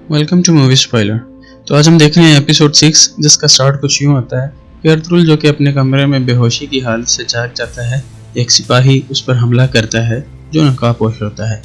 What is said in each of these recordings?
Welcome two movie spoiler. तो आज हम देख रहे हैं एपिसोड 6, जिसका स्टार्ट कुछ यूँ होता है कि अर्तुगरुल जो कि अपने कमरे में बेहोशी की हालत से जाग जाता है, एक सिपाही उस पर हमला करता है जो नकाबपोश होता है।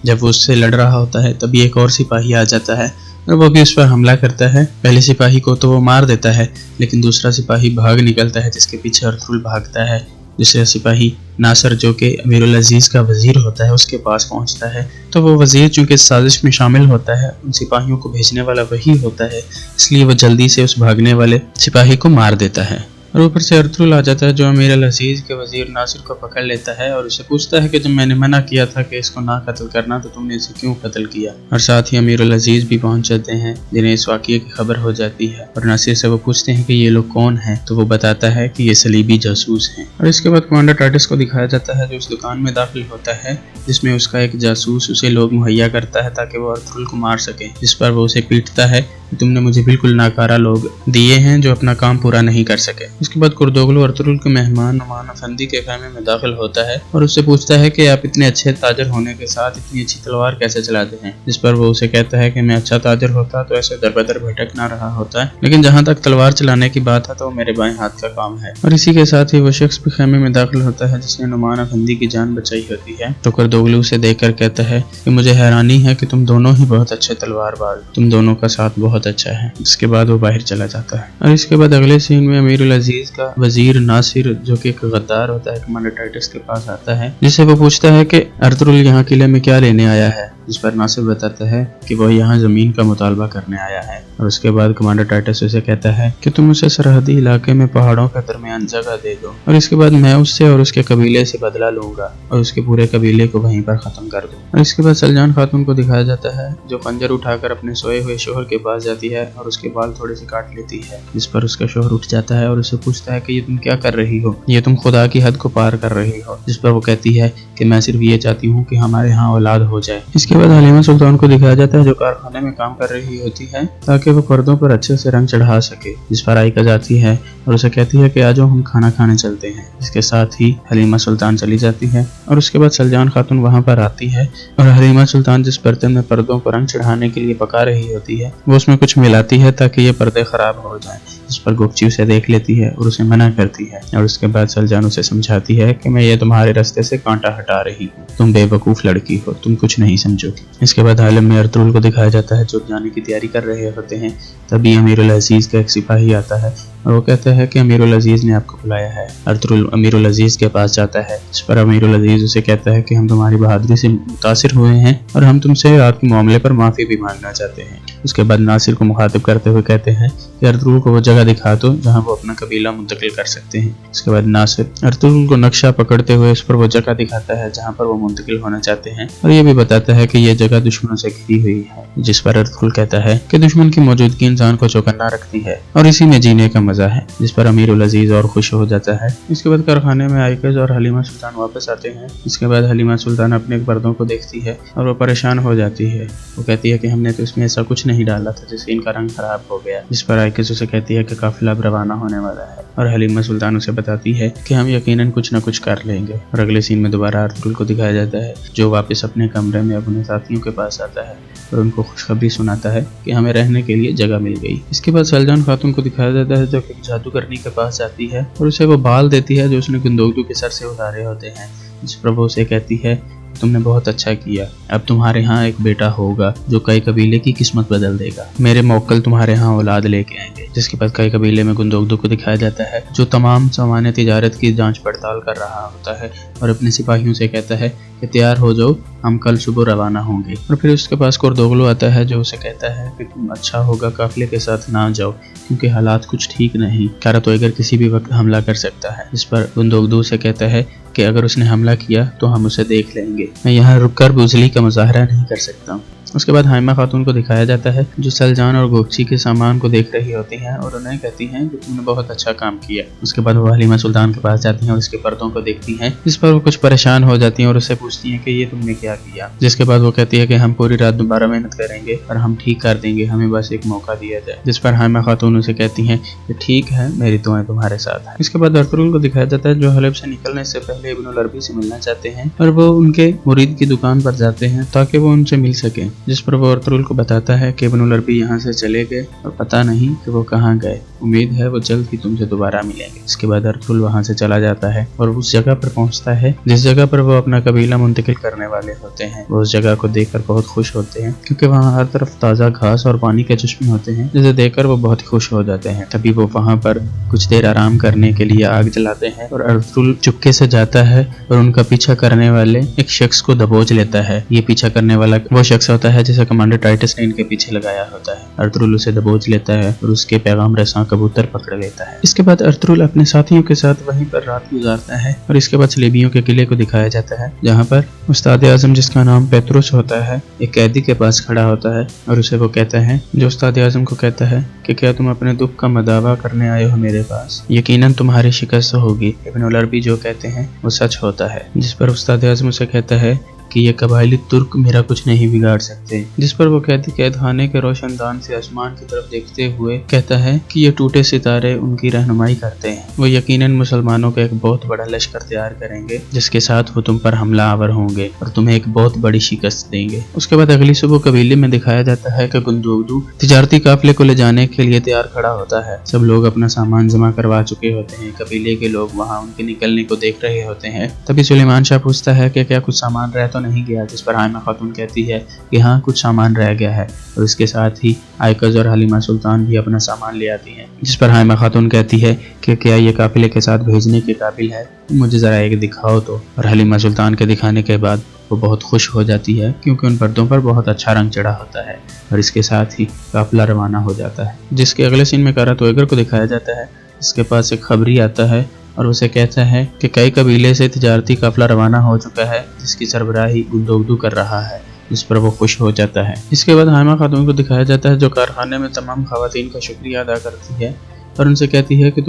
जब वो उससे लड़ रहा होता है तभी एक और सिपाही आ जाता है और वो भी उस पर हमला करता है। पहले सिपाही को तो वो मार देता है, लेकिन दूसरा सिपाही भाग निकलता है जिसके पीछे अर्तुगरुल भागता है। दूसरा सिपाही नासिर जो कि अमीरुल अजीज का वजीर होता है उसके पास पहुंचता है, तो वो वजीर चूंकि साजिश में शामिल होता है, उन सिपाहियों को भेजने वाला वही होता है, इसलिए वो जल्दी से उस भागने वाले सिपाही को मार देता है। और ऊपर से अर्तुगरुल आ जाता है जो अमीरुल अजीज के वजीर नासिर को पकड़ लेता है और उसे पूछता है कि जब मैंने मना किया था कि इसको ना कत्ल करना तो तुमने इसे क्यों कत्ल किया। और साथ ही अमीरुल अजीज भी पहुंच जाते हैं जिन्हें इस वाक़ये की खबर हो जाती है और नासिर से वो पूछते हैं कि ये लोग कौन हैं, तो वो बताता है कि ये सलीबी जासूस हैं। और इसके बाद कमांडर टाइटस को दिखाया जाता है जो उस दुकान में दाखिल होता है जिसमें उसका एक जासूस उसे लोग मुहैया करता है ताकि वो अर्तुगरुल को मार सके, जिस पर वो उसे पीटता है कि तुमने मुझे बिल्कुल नाकारा लोग दिए हैं जो अपना काम पूरा नहीं कर सके। उसके बाद कुर्दोगलू अर्तुगरुल के मेहमान नुमान अफंदी के खाने में दाखिल होता है और उससे पूछता है कि आप इतने अच्छे ताजर होने के साथ इतनी अच्छी तलवार कैसे चलाते हैं, जिस पर वो उसे कहता है कि मैं अच्छा ताजर होता तो ऐसे दरबदर भटक ना रहा होता है, लेकिन जहाँ तक तलवार चलाने की बात है तो वो मेरे बाएं हाथ का काम है। और इसी के साथ ही वो शख्स भी खेमे में दाखिल होता है जिसने नुमान अफंदी की जान बचाई होती है। तो कुर्दोगलू उसे देखकर कहता है कि मुझे हैरानी है कि तुम दोनों ही बहुत अच्छे तलवारबाज, तुम दोनों का साथ बहुत अच्छा है। इसके बाद वो बाहर चला जाता है। और इसके बाद अगले सीन में अमीरुल अजीज का वजीर नासिर जो कि एक गद्दार होता है कमांडर टाइटस के पास आता है, जिससे वो पूछता है कि अर्तुगरुल यहाँ किले में क्या लेने आया है, जिस पर नासिर बताता है कि वह यहाँ जमीन का मुतालबा करने आया है। और उसके बाद कमांडर टाइटस उसे कहता है कि तुम उसे सरहदी इलाके में पहाड़ों के दरमियान जगह दे दो और इसके बाद मैं उससे और उसके कबीले से बदला लूंगा और उसके पूरे कबीले को वहीं पर खत्म कर दूं। और इसके बाद सलजान खातून को दिखाया जाता है जो खंजर उठाकर अपने सोए हुए शोहर के पास जाती है और उसके बाल थोड़े से काट लेती है, जिस पर उसका शोहर उठ जाता है और उसे पूछता है कि ये तुम क्या कर रही हो, ये तुम खुदा की हद को पार कर रही हो। जिस पर वो कहती है कि मैं सिर्फ ये चाहती हूँ कि हमारे यहाँ औलाद हो जाए। इसके बाद हलीमा सुल्तान को दिखाया जाता है जो कारखाने में काम कर रही होती है ताकि वो पर्दों पर अच्छे से रंग चढ़ा सके, जिस पर आइका जाती है और उसे कहती है कि आज हम खाना खाने चलते हैं। इसके साथ ही हलीमा सुल्तान चली जाती है और उसके बाद सलजान खातून वहां पर आती है और हलीमा सुल्तान जिस बर्तन में पर्दों पर रंग चढ़ाने के लिए पका रही होती है वो उसमें कुछ मिलाती है ताकि ये पर्दे खराब हो जाएं, जिस पर गोपची उसे देख लेती है और उसे मना करती है। और उसके बाद सलजान उसे समझाती है कि मैं ये तुम्हारे रास्ते से कांटा हटा रही हूँ, तुम बेवकूफ लड़की हो, तुम कुछ नहीं समझोगी। इसके बाद आलम में अर्तुगरुल को दिखाया जाता है जो जाने की तैयारी कर रहे होते हैं। तभी अमीरुल अजीज का एक सिपाही आता है और वो कहता है कि अमीरुल अजीज ने आपको बुलाया है। अर्तुगरुल अमीरुल अजीज के पास जाता है, इस पर अमीरुल अजीज उसे कहता है कि हम तुम्हारी बहादुरी से मुतासिर हुए हैं और हम तुमसे आपके मामले पर माफी भी मांगना चाहते हैं। उसके बाद नासिर को मुखातिब करते हुए कहते हैं कि अर्तुगरुल को वो जगह दिखा दो जहाँ वो अपना कबीला मुंतकिल कर सकते हैं। इसके बाद नासिर अर्तुगरुल को नक्शा पकड़ते हुए उस पर वो जगह दिखाता है जहाँ पर वो मुंतकिल होना चाहते हैं और ये भी बताता है कि ये जगह दुश्मनों से घिरी हुई है, जिस पर अर्तुगरुल कहता है कि दुश्मन की मौजूदगी इंसान को चौकन्ना रखती है और इसी में जीने का मजा है, जिस पर अमीरुल अजीज और खुश हो जाता है। इसके बाद कारखाने में आइकज और हलीमा सुल्तान वापस आते हैं। इसके बाद हलीमा सुल्तान अपने पर्दों को देखती है और वो परेशान हो जाती है। वो कहती है कि हमने तो इसमें ऐसा कुछ नहीं डाला था जिससे इनका रंग खराब हो गया, जिस पर आइकज उसे कहती है कि काफिला अब रवाना होने वाला है और हलीमा सुल्तान उसे बताती है कि हम यकीनन कुछ न कुछ कर लेंगे। और अगले सीन में दोबारा अर्तुगरुल को दिखाया जाता है जो वापस अपने कमरे में अपने साथियों के पास आता है और उनको खुशखबरी सुनाता है कि हमें रहने के लिए जगह मिल गई। इसके बाद सलजान खातून को दिखाया जाता है जो एक जादूगरनी के पास जाती है और उसे वो बाल देती है जो उसने गुंदोगदू के सर से उतारे होते हैं, जिस पर वो उसे कहती है तुमने बहुत अच्छा किया, अब तुम्हारे यहाँ एक बेटा होगा जो कई कबीले की किस्मत बदल देगा, मेरे मौक्कल तुम्हारे यहाँ औलाद लेके आएंगे। जिसके बाद कई कबीले में गुंदोगदू को दिखाया जाता है जो तमाम सामान्य तिजारत की जांच पड़ताल कर रहा होता है और अपने सिपाहियों से कहता है कि तैयार हो जाओ, हम कल सुबह रवाना होंगे। और फिर उसके पास कुर्दोगलू आता है जो उसे कहता है कि तुम अच्छा होगा काफिले के साथ ना जाओ क्योंकि हालात कुछ ठीक नहीं, कारा तो अगर किसी भी वक्त हमला कर सकता है। इस पर गुंदोगदू से कहता है कि अगर उसने हमला किया तो हम उसे देख लेंगे, मैं यहाँ रुककर बुजली का मुजाहरा नहीं कर सकता। उसके बाद हाइमा खातून को दिखाया जाता है जो सलजान और गोपची के सामान को देख रही होती हैं और उन्हें कहती हैं कि तुमने बहुत अच्छा काम किया। उसके बाद वो हलीमा सुल्तान के पास जाती हैं और उसके पर्दों को देखती हैं, जिस पर वो कुछ परेशान हो जाती हैं और उससे पूछती हैं कि ये तुमने क्या किया। जिसके बाद वो कहती है कि हम पूरी रात दोबारा मेहनत करेंगे और हम ठीक कर देंगे, हमें बस एक मौका दिया जाए। जिस पर हाइमा खातून उसे कहती हैं कि ठीक है, मेरी दुआएं तुम्हारे साथ हैं। इसके बाद अर्तुगरुल को दिखाया जाता है जो हलब से निकलने से पहले इब्नुल अरबी से मिलना चाहते हैं और वो उनके मुरीद की दुकान पर जाते हैं ताकि वो उनसे मिल सके। जिस पर वो अर्तुगरुल को बताता है कि इब्नुल अरबी यहाँ से चले गए और पता नहीं कि वो कहाँ गए, उम्मीद है वो जल्द ही तुमसे दोबारा मिलेंगे। इसके बाद अर्तुगरुल वहाँ से चला जाता है और उस जगह पर पहुँचता है जिस जगह पर वो अपना कबीला मुंतकिल करने वाले होते हैं। वो उस जगह को देखकर बहुत खुश होते हैं क्योंकि वहाँ हर तरफ ताज़ा घास और पानी के चश्मे होते हैं, जिसे देखकर वो बहुत ही खुश हो जाते हैं। तभी वो वहाँ पर कुछ देर आराम करने के लिए आग जलाते हैं और अर्तुगरुल चुपके से जाता है और उनका पीछा करने वाले एक शख्स को दबोच लेता है। ये पीछा करने वाला वो शख्स होता है जिसे कमांडर टाइटस ने इनके पीछे लगाया होता है। अर्तुगरुल उसे दबोच लेता है और उसके पैगाम रसां कबूतर पकड़ लेता है। इसके बाद अर्तुगरुल अपने साथियों के साथ वहीं पर रात गुजारता है और इसके बाद सलीबियों के किले को दिखाया जाता है, जहाँ पर उस्ताद आजम, जिसका नाम पेत्रुस होता है, एक कैदी के पास खड़ा होता है और उसे वो कहता है, जो उस्ताद आजम को कहता है कि क्या तुम अपने दुख का मदावा करने आए हो मेरे पास? यकीनन तुम्हारी शिकस्त होगी। इब्नुल अरबी जो कहते हैं वो सच होता है। जिस पर उस्ताद आजम उसे कहता है कि ये कबायली तुर्क मेरा कुछ नहीं बिगाड़ सकते। जिस पर वो कैदी कैद खाने के रोशनदान से आसमान की तरफ देखते हुए कहता है कि ये टूटे सितारे उनकी रहनुमाई करते हैं। वो यकीनन मुसलमानों का एक बहुत बड़ा लश्कर तैयार करेंगे जिसके साथ वो तुम पर हमला आवर होंगे और तुम्हें एक बहुत बड़ी शिकस्त देंगे। उसके बाद अगली सुबह कबीले में दिखाया जाता है कि गुंदुगदू तिजारती काफिले को ले जाने के लिए तैयार खड़ा होता है। सब लोग अपना सामान जमा करवा चुके होते हैं। कबीले के लोग वहाँ उनके निकलने को देख रहे होते हैं। तभी सुलेमान शाह पूछता है कि क्या कुछ सामान रह तो नहीं गया? जिस पर हाइमा खातून कहती है कि हाँ, कुछ सामान रह गया है और इसके साथ ही आयकज और हलीमा सुल्तान भी अपना सामान ले आती हैं। जिस पर हाइमा खातून कहती है कि क्या ये काफिले के साथ भेजने के काबिल है, मुझे जरा एक दिखाओ तो। और हलीमा सुल्तान के दिखाने के बाद वो बहुत खुश हो जाती है क्योंकि उन पर्दों पर बहुत अच्छा रंग चढ़ा होता है और इसके साथ ही काफिला रवाना हो जाता है। जिसके अगले सीन में कारा तोएगर को दिखाया जाता है। इसके पास एक खबरी आता है और उसे कहता है कि कई कबीले से तिजारती काफिला रवाना हो चुका है जिसकी सरबराही गुंदुगदू कर रहा है। इस पर वो खुश हो जाता है। इसके बाद हाइमा खातून को दिखाया जाता है जो कारखाने में तमाम खवातीन का शुक्रिया अदा करती है और उनसे कहती है कि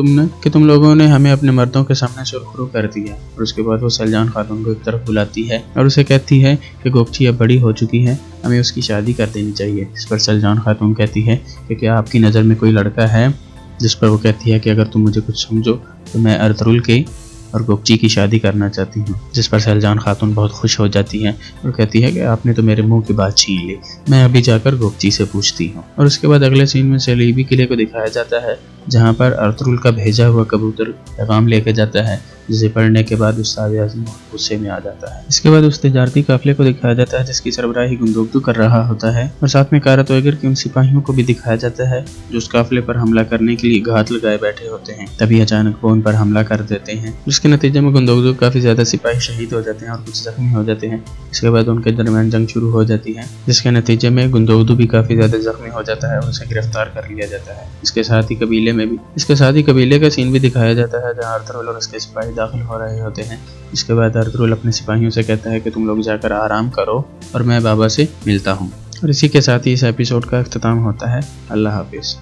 तुम लोगों ने हमें अपने मर्दों के सामने सुरखरू कर दिया। और उसके बाद वो सलजान खातून को एक तरफ बुलाती है और उसे कहती है कि गोकची अब बड़ी हो चुकी है, हमें उसकी शादी कर देनी चाहिए। इस पर सलजान खातून कहती है कि क्या आपकी नज़र में कोई लड़का है? जिस पर वो कहती है कि अगर तुम मुझे कुछ समझो तो मैं अर्तुगरुल की और गोकची की शादी करना चाहती हूँ। जिस पर सलजान खातून बहुत खुश हो जाती है और कहती है कि आपने तो मेरे मुंह की बात छीन ली, मैं अभी जाकर गोकची से पूछती हूँ। और उसके बाद अगले सीन में सलीबी किले को दिखाया जाता है जहाँ पर अर्तुगरुल का भेजा हुआ कबूतर पैगाम लेके जाता है, जिसे पढ़ने के बाद उस्ताद आज़म गुस्से में आ जाता है। इसके बाद उस तिजारती काफिले को दिखाया जाता है जिसकी सरबराही गुंदुगदू कर रहा होता है और साथ में कारा तोएगर के उन सिपाहियों को भी दिखाया जाता है जो उस काफिले पर हमला करने के लिए घात लगाए बैठे होते हैं। तभी अचानक वो उन पर हमला कर देते हैं, जिसके नतीजे में गुंदुगदू काफी ज्यादा सिपाही शहीद हो जाते हैं और कुछ जख्मी हो जाते हैं। इसके बाद उनके दरमियान जंग शुरू हो जाती है, जिसके नतीजे में गुंदुगदू भी काफी ज्यादा जख्मी हो जाता है और उसे गिरफ्तार कर लिया जाता है। इसके साथ ही कबीले का सीन भी दिखाया जाता है जहाँ अर्तुगरुल और उसके सिपाही दाखिल हो रहे होते हैं। इसके बाद अर्तुगरुल अपने सिपाहियों से कहता है कि तुम लोग जाकर आराम करो और मैं बाबा से मिलता हूँ। और इसी के साथ ही इस एपिसोड का अख्ताम होता है। अल्लाह हाफिज़।